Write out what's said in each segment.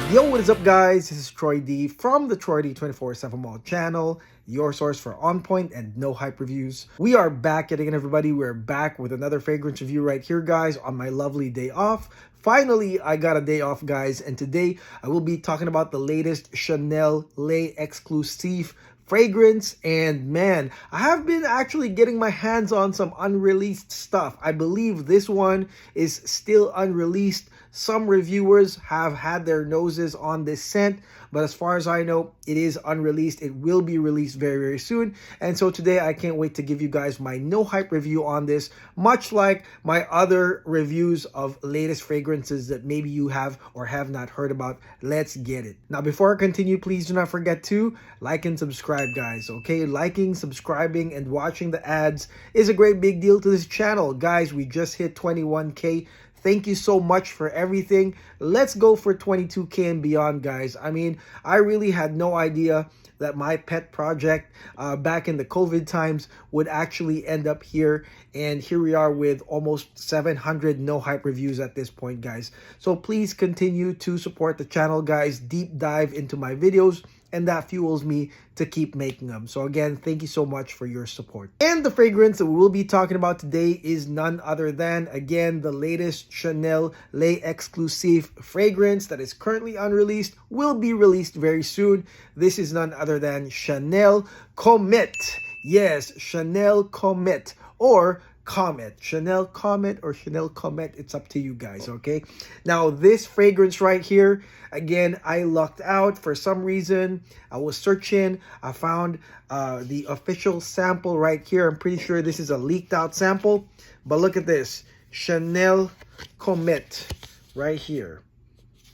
Yo, what is up, guys? This is Troy D from the Troy D 24/7 Mall channel, your source for on point and no hype reviews. We are back yet again, everybody. We're back with another fragrance review right here, guys, on my lovely day off. Finally, I got a day off, guys, and today I will be talking about the latest Chanel Les Exclusifs fragrance. And man, I have been actually getting my hands on some unreleased stuff. I believe this one is still unreleased. Some reviewers have had their noses on this scent, but as far as I know, it is unreleased. It will be released very, very soon. And so today I can't wait to give you guys my no hype review on this, much like my other reviews of latest fragrances that maybe you have or have not heard about. Let's get it. Now, before I continue, please do not forget to like and subscribe, guys, okay? Liking, subscribing, and watching the ads is a great big deal to this channel. Guys, we just hit 21K. Thank you so much for everything. Let's go for 22K and beyond, guys. I mean, I really had no idea that my pet project back in the COVID times would actually end up here. And here we are with almost 700 no hype reviews at this point, guys. So please continue to support the channel, guys. Deep dive into my videos, and that fuels me to keep making them. So again, thank you so much for your support. And the fragrance that we will be talking about today is none other than, again, the latest Chanel Les Exclusifs fragrance that is currently unreleased, will be released very soon. This is none other than Chanel Comet. Yes, Chanel Comet, or Comet. Chanel Comet or Chanel Comet, it's up to you guys, okay? Now, this fragrance right here, again, I lucked out for some reason. I was searching, I found the official sample right here. I'm pretty sure this is a leaked out sample, but look at this, Chanel Comet right here,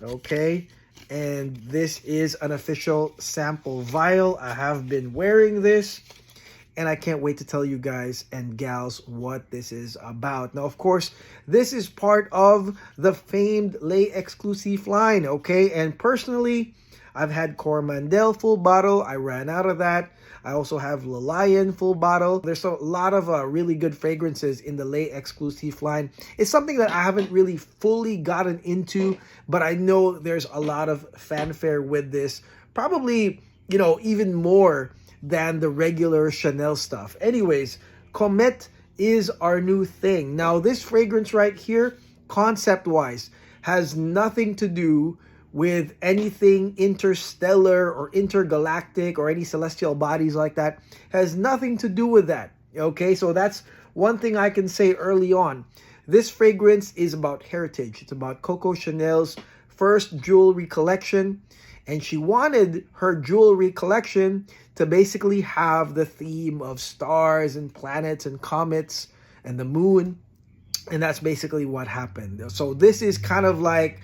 okay? And this is an official sample vial. I have been wearing this, and I can't wait to tell you guys and gals what this is about. Now, of course, this is part of the famed Les Exclusifs line, okay? And personally, I've had Coromandel full bottle. I ran out of that. I also have Le Lion full bottle. There's a lot of really good fragrances in the Les Exclusifs line. It's something that I haven't really fully gotten into, but I know there's a lot of fanfare with this. Probably, you know, even more than the regular Chanel stuff. Anyways, Comet is our new thing. Now, this fragrance right here, concept-wise, has nothing to do with anything interstellar or intergalactic or any celestial bodies like that. Has nothing to do with that, okay? So that's one thing I can say early on. This fragrance is about heritage. It's about Coco Chanel's first jewelry collection, and she wanted her jewelry collection to basically have the theme of stars and planets and comets and the moon. And that's basically what happened. So this is kind of like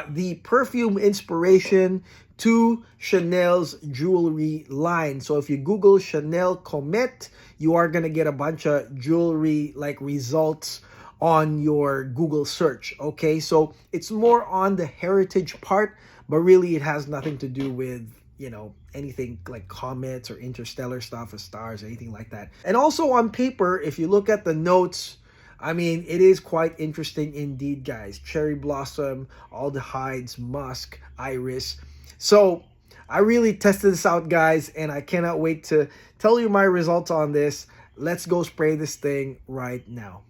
the perfume inspiration to Chanel's jewelry line. So if you Google Chanel Comet, you are going to get a bunch of jewelry like results on your Google search. Okay, so it's more on the heritage part, but really it has nothing to do with, you know, anything like comets or interstellar stuff or stars or anything like that. And also on paper, if you look at the notes, I mean, it is quite interesting indeed, guys. Cherry blossom, aldehydes, musk, iris. So I really tested this out, guys, and I cannot wait to tell you my results on this. Let's go spray this thing right now.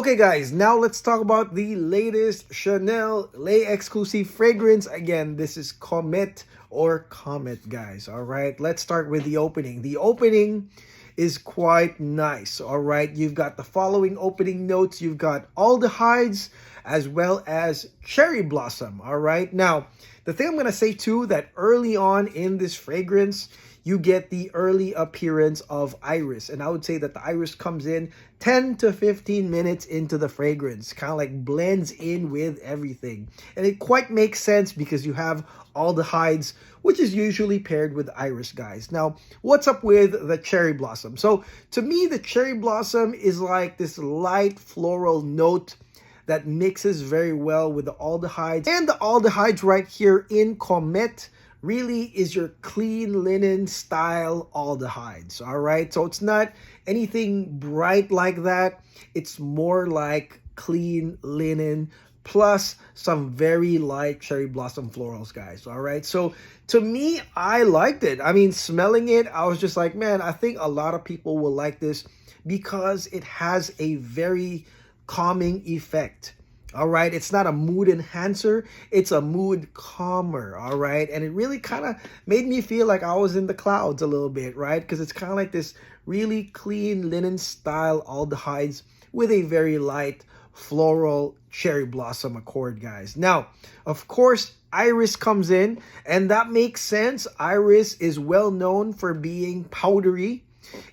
Okay, guys, now let's talk about the latest Chanel Les Exclusifs fragrance. Again, this is Comet or Comet, guys. All right, let's start with the opening. The opening is quite nice. All right, you've got the following opening notes. You've got aldehydes as well as cherry blossom. All right, now the thing I'm going to say too, that early on in this fragrance, you get the early appearance of iris. And I would say that the iris comes in 10 to 15 minutes into the fragrance, kind of like blends in with everything. And it quite makes sense because you have aldehydes, which is usually paired with iris, guys. Now, what's up with the cherry blossom? So to me, the cherry blossom is like this light floral note that mixes very well with the aldehydes. And the aldehydes right here in Comet really is your clean linen style aldehydes, all right? So it's not anything bright like that. It's more like clean linen plus some very light cherry blossom florals, guys, all right? So to me, I liked it. I mean, smelling it, I was just like, man, I think a lot of people will like this because it has a very calming effect. All right, it's not a mood enhancer, it's a mood calmer, all right? And it really kind of made me feel like I was in the clouds a little bit, right? Because it's kind of like this really clean linen style aldehydes with a very light floral cherry blossom accord, guys. Now, of course, iris comes in, and that makes sense. Iris is well known for being powdery,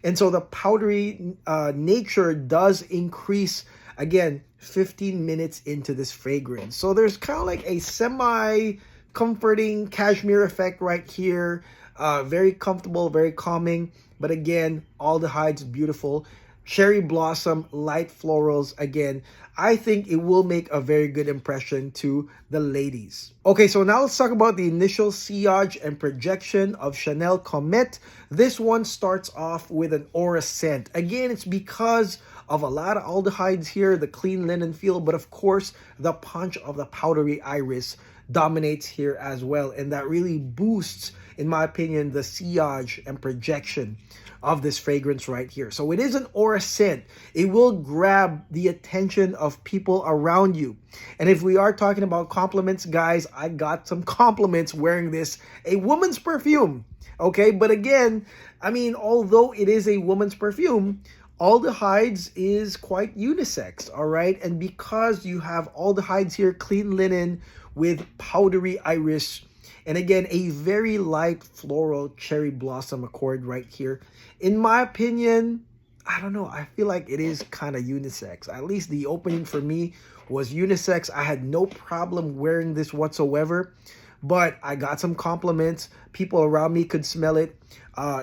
and so the powdery nature does increase, again, 15 minutes into this fragrance. So there's kind of like a semi-comforting cashmere effect right here. Very comfortable, very calming. But again, aldehydes, beautiful. Cherry blossom, light florals. Again, I think it will make a very good impression to the ladies. Okay, so now let's talk about the initial sillage and projection of Chanel Comete. This one starts off with an aura scent. Again, it's because of a lot of aldehydes here, the clean linen feel, but of course, the punch of the powdery iris dominates here as well. And that really boosts, in my opinion, the sillage and projection of this fragrance right here. So it is an aura scent. It will grab the attention of people around you. And if we are talking about compliments, guys, I got some compliments wearing this, a woman's perfume. Okay, but again, I mean, although it is a woman's perfume, aldehydes is quite unisex, all right? And because you have aldehydes here, clean linen with powdery iris, and again, a very light floral cherry blossom accord right here. In my opinion, I don't know, I feel like it is kind of unisex. At least the opening for me was unisex. I had no problem wearing this whatsoever, but I got some compliments. People around me could smell it.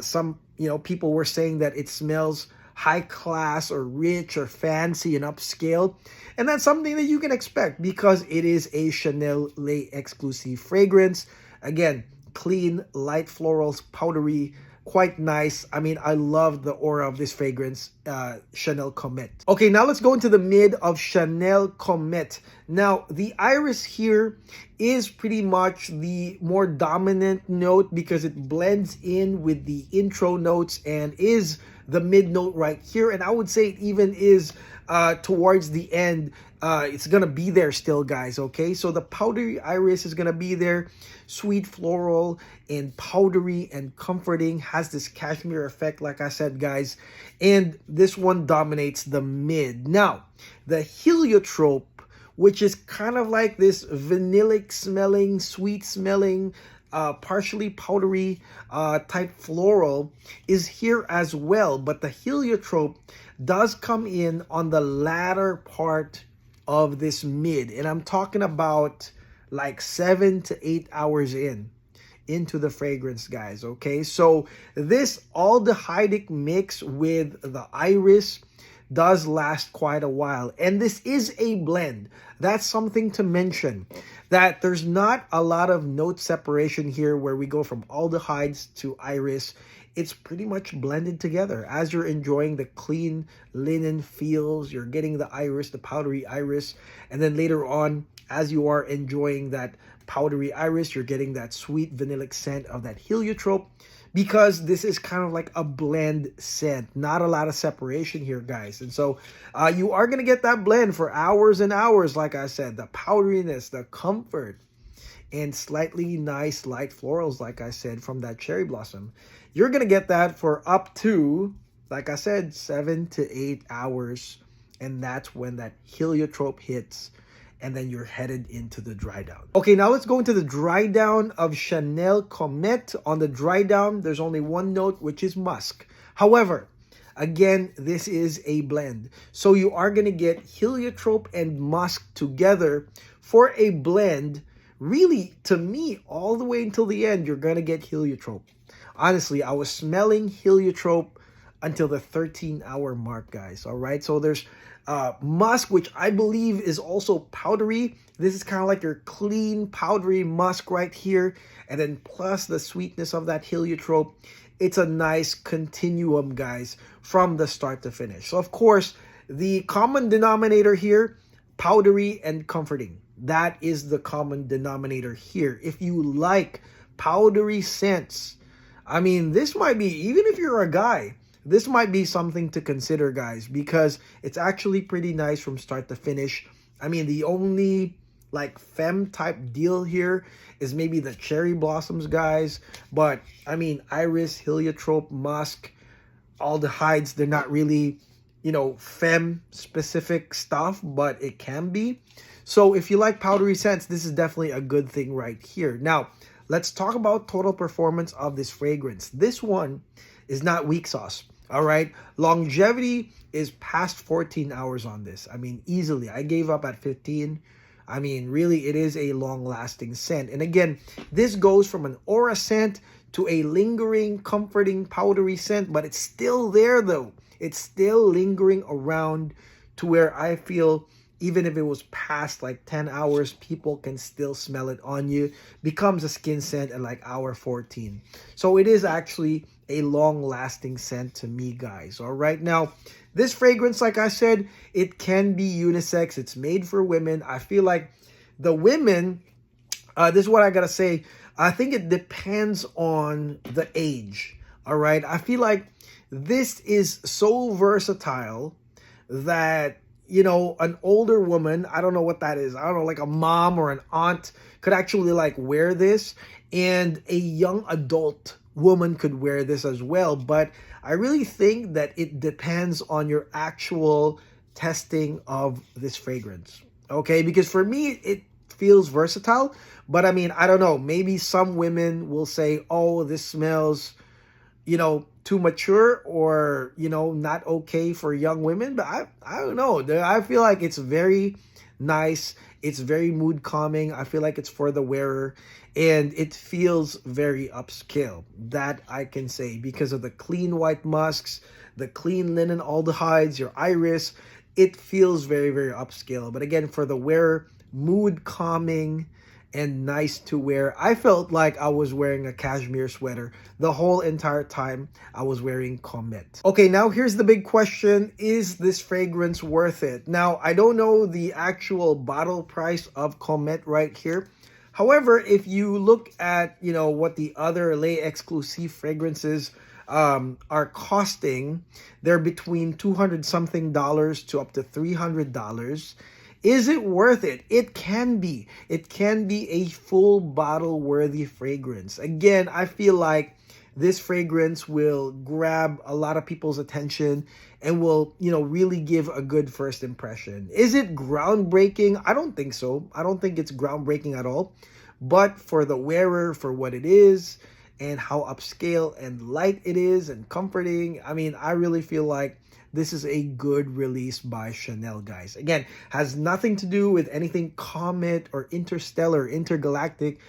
Some, people were saying that it smells high class or rich or fancy and upscale. And that's something that you can expect because it is a Chanel Les Exclusifs fragrance. Again, clean, light florals, powdery, quite nice. I mean, I love the aura of this fragrance, Chanel Comete. Okay, now let's go into the mid of Chanel Comete. Now, the iris here is pretty much the more dominant note because it blends in with the intro notes and is the mid note right here. And I would say it even is towards the end. It's going to be there still, guys, okay? So the powdery iris is going to be there. Sweet floral and powdery and comforting, has this cashmere effect, like I said, guys. And this one dominates the mid. Now, the heliotrope, which is kind of like this vanillic smelling, sweet smelling, partially powdery type floral, is here as well. But the heliotrope does come in on the latter part of this mid, and I'm talking about like 7 to 8 hours into the fragrance, guys. Okay, so this aldehydic mix with the iris does last quite a while, and this is a blend. That's something to mention, that there's not a lot of note separation here where we go from aldehydes to iris. It's pretty much blended together. As you're enjoying the clean linen feels, you're getting the iris, the powdery iris, and then later on, as you are enjoying that powdery iris, you're getting that sweet vanillic scent of that heliotrope, because this is kind of like a blend scent. Not a lot of separation here, guys. And so you are going to get that blend for hours and hours, like I said. The powderiness, the comfort, and slightly nice light florals, like I said, from that cherry blossom. You're going to get that for up to, like I said, 7 to 8 hours. And that's when that heliotrope hits. And then you're headed into the dry down. Okay, now let's go into the dry down of Chanel Comete. On the dry down, there's only one note, which is musk. However, again, this is a blend. So you are going to get heliotrope and musk together for a blend. Really, to me, all the way until the end, you're going to get heliotrope. Honestly, I was smelling heliotrope until the 13-hour mark, guys. All right, so there's musk, which I believe is also powdery. This is kind of like your clean powdery musk right here, and then plus the sweetness of that heliotrope. It's a nice continuum, guys, from the start to finish. So of course, the common denominator here, powdery and comforting. That is the common denominator here. If you like powdery scents, I mean, this might be, even if you're a guy, this might be something to consider, guys, because it's actually pretty nice from start to finish. I mean, the only like femme type deal here is maybe the cherry blossoms, guys. But I mean, iris, heliotrope, musk, aldehydes, they're not really, you know, femme specific stuff, but it can be. So if you like powdery scents, this is definitely a good thing right here. Now, let's talk about total performance of this fragrance. This one is not weak sauce, all right? Longevity is past 14 hours on this. I mean, easily. I gave up at 15. I mean, really, it is a long-lasting scent. And again, this goes from an aura scent to a lingering, comforting, powdery scent, but it's still there, though. It's still lingering around to where I feel even if it was past like 10 hours, people can still smell it on you. Becomes a skin scent at like hour 14. So it is actually a long-lasting scent to me, guys. All right, now this fragrance, like I said, it can be unisex. It's made for women. I feel like the women, this is what I gotta say, I think it depends on the age. All right, I feel like this is so versatile that, you know, an older woman, I don't know what that is, I don't know, like a mom or an aunt could actually like wear this, and a young adult woman could wear this as well. But I really think that it depends on your actual testing of this fragrance, okay? Because for me, it feels versatile, but I mean, I don't know, maybe some women will say, oh, this smells, you know, too mature, or, you know, not okay for young women. But I don't know. I feel like it's very nice. It's very mood calming. I feel like it's for the wearer, and it feels very upscale. That I can say because of the clean white musks, the clean linen aldehydes, your iris. It feels very, very upscale. But again, for the wearer, mood calming and nice to wear. I felt like I was wearing a cashmere sweater the whole entire time I was wearing Comet. Okay, now here's the big question. Is this fragrance worth it? Now, I don't know the actual bottle price of Comet right here. However, if you look at, you know, what the other Les Exclusifs fragrances are costing, they're between $200 something to up to $300. Is it worth it? It can be. It can be a full bottle worthy fragrance. Again, I feel like this fragrance will grab a lot of people's attention and will, you know, really give a good first impression. Is it groundbreaking? I don't think so. I don't think it's groundbreaking at all. But for the wearer, for what it is and how upscale and light it is and comforting, I mean, I really feel like this is a good release by Chanel, guys. Again, has nothing to do with anything Comet or interstellar, intergalactic,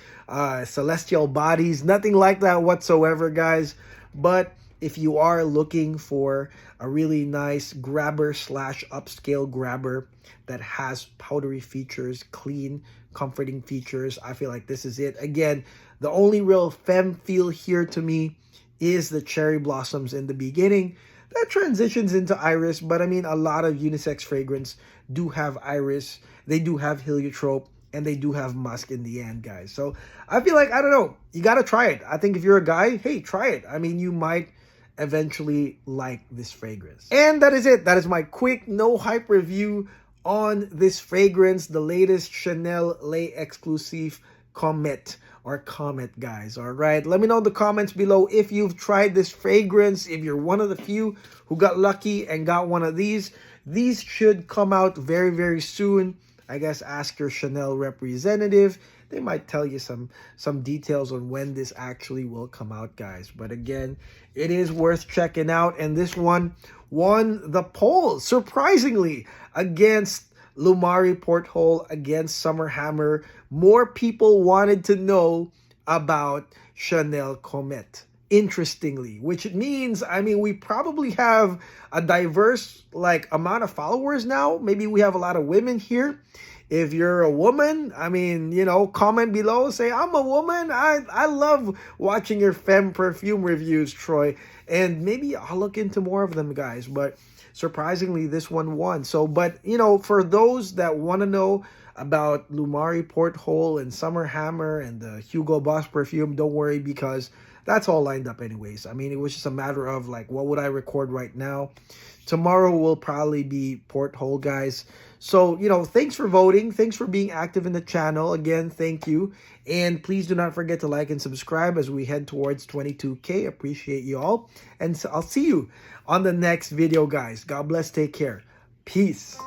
celestial bodies. Nothing like that whatsoever, guys. But if you are looking for a really nice grabber slash upscale grabber that has powdery features, clean, comforting features, I feel like this is it. Again, the only real femme feel here to me is the cherry blossoms in the beginning. That transitions into iris, but I mean, a lot of unisex fragrance do have iris, they do have heliotrope, and they do have musk in the end, guys. So I feel like, I don't know, you gotta try it. I think if you're a guy, hey, try it. I mean, you might eventually like this fragrance. And that is it. That is my quick, no hype review on this fragrance, the latest Chanel Les Exclusifs Comet, or Comet, guys. All right, let me know in the comments below if you've tried this fragrance, if you're one of the few who got lucky and got one of these. These should come out very, very soon. I guess ask your Chanel representative. They might tell you some details on when this actually will come out, guys. But again, it is worth checking out, and this one won the poll, surprisingly, against Lumari Porthole, against Summer Hammer. More people wanted to know about Chanel Comet. interestingly, which means, I mean, we probably have a diverse like amount of followers now. Maybe we have a lot of women here. If you're a woman, I mean, you know, comment below, say I'm a woman. I love watching your femme perfume reviews, Troy, and maybe I'll look into more of them, guys. But surprisingly, this one won. So, but you know, for those that want to know about Lumari Porthole and Summer Hammer and the Hugo Boss perfume, don't worry, because that's all lined up anyways. I mean, it was just a matter of like, what would I record right now? Tomorrow will probably be Porthole, guys. So, you know, thanks for voting. Thanks for being active in the channel. Again, thank you. And please do not forget to like and subscribe as we head towards 22K. Appreciate you all. And so I'll see you on the next video, guys. God bless. Take care. Peace.